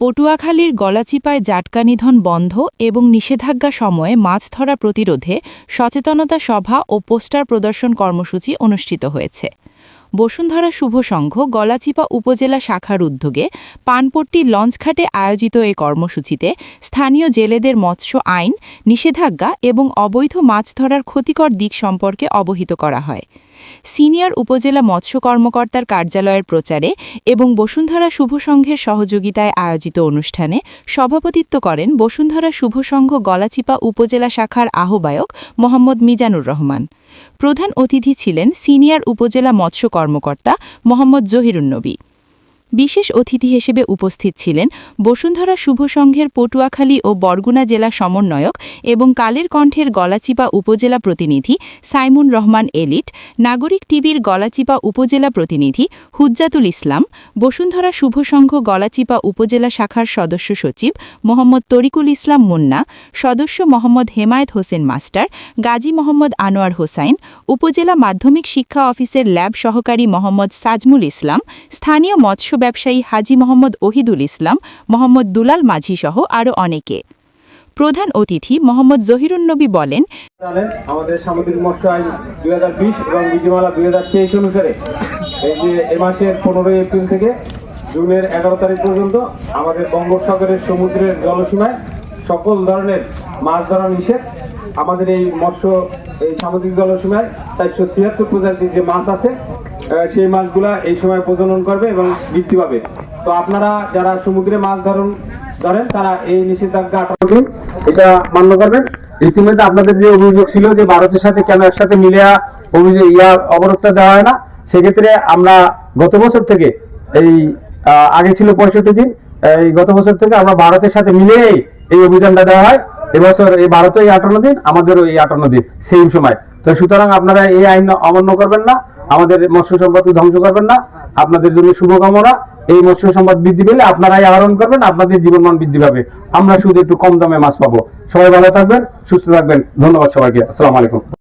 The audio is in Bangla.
পটুয়াখালীর গলাচিপায় জাটকা নিধন বন্ধ এবং নিষেধাজ্ঞা সময়ে মাছ ধরা প্রতিরোধে সচেতনতা সভা ও পোস্টার প্রদর্শন কর্মসূচি অনুষ্ঠিত হয়েছে। বসুন্ধরা শুভ সংঘ গলাচিপা উপজেলা শাখার উদ্যোগে পানপট্টি লঞ্চঘাটে আয়োজিত এই কর্মসূচিতে স্থানীয় জেলেদের মৎস্য আইন, নিষেধাজ্ঞা এবং অবৈধ মাছ ধরার ক্ষতিকর দিক সম্পর্কে অবহিত করা হয়। সিনিয়র উপজেলা মৎস্য কর্মকর্তার কার্যালয়ের প্রচারে এবং বসুন্ধরা শুভ সংঘের সহযোগিতায় আয়োজিত অনুষ্ঠানে সভাপতিত্ব করেন বসুন্ধরা শুভ সংঘ গলাচিপা উপজেলা শাখার আহ্বায়ক মোহাম্মদ মিজানুর রহমান। প্রধান অতিথি ছিলেন সিনিয়র উপজেলা মৎস্য কর্মকর্তা মোহাম্মদ জহিরুন্নবী। বিশেষ অতিথি হিসেবে উপস্থিত ছিলেন বসুন্ধরা শুভ সংঘের পটুয়াখালী ও বরগুনা জেলা সমন্বয়ক এবং কালের কণ্ঠের গলাচিপা উপজেলা প্রতিনিধি সাইমুন রহমান এলিট, নাগরিক টিভির গলাচিপা উপজেলা প্রতিনিধি হুজ্জাতুল ইসলাম, বসুন্ধরা শুভ সংঘ গলাচিপা উপজেলা শাখার সদস্য সচিব মোহাম্মদ তরিকুল ইসলাম মুন্না, সদস্য মোহাম্মদ হেমায়েত হোসেন মাস্টার, গাজী মোহাম্মদ আনোয়ার হোসাইন, উপজেলা মাধ্যমিক শিক্ষা অফিসের ল্যাব সহকারী মোহাম্মদ সাজমুল ইসলাম, স্থানীয় মৎস্য ব্যবসায়ী হাজী মোহাম্মদ ওহিদুল ইসলাম, মোহাম্মদ দুলাল মাঝি সহ আরও অনেকে। প্রধান অতিথি মোহাম্মদ জহিরুন্নবী বলেন, আমাদের সামুদ্রিক মৎস্য আইন 2020 এবং বিধিমালা 2023 অনুসারে এই মাসের 15 এপ্রিল থেকে জুনের 11 তারিখ পর্যন্ত আমাদের বঙ্গোপসাগরের সমুদ্রের জলসীমায় সকল ধরনের মাছ ধরা নিষেধ। আমাদের এই সামুদ্রিক জলসীমায় 476 প্রজাতির যে মাছ আছে সেই মাছগুলা এই সময় প্রজনন করবে এবং বৃদ্ধি পাবে। তো আপনারা যারা সমুদ্রে মাছ ধরেন তারা এই নিষেধাজ্ঞা 18 দিন এটা মান্য করবেন। ইতিমধ্যে আপনাদের যে অভিযোগ ছিল যে ভারতের সাথে কেন একসাথে মিলিয়ে অবরোধটা দেওয়া হয় না, সেক্ষেত্রে আমরা গত বছর থেকে আগে ছিল 65 দিন, গত বছর থেকে আমরা ভারতের সাথে মিলিয়ে এই অভিযানটা দেওয়া হয়। এবছর এই ভারতে 58 দিন, আমাদেরও 58 দিন সেম সময়। তো সুতরাং আপনারা এই আইন অমান্য করবেন না, আমাদের মৎস্য সম্পদকে ধ্বংস করবেন না। আপনাদের জন্য শুভকামনা। এই মৎস্য সম্পদ বৃদ্ধি পেলে আপনারাই আহরণ করবেন, আপনাদের জীবনমান বৃদ্ধি পাবে, আমরা শুধু একটু কম দামে মাছ পাবো। সবাই ভালো থাকবেন, সুস্থ থাকবেন। ধন্যবাদ সবাইকে। আসসালামু আলাইকুম।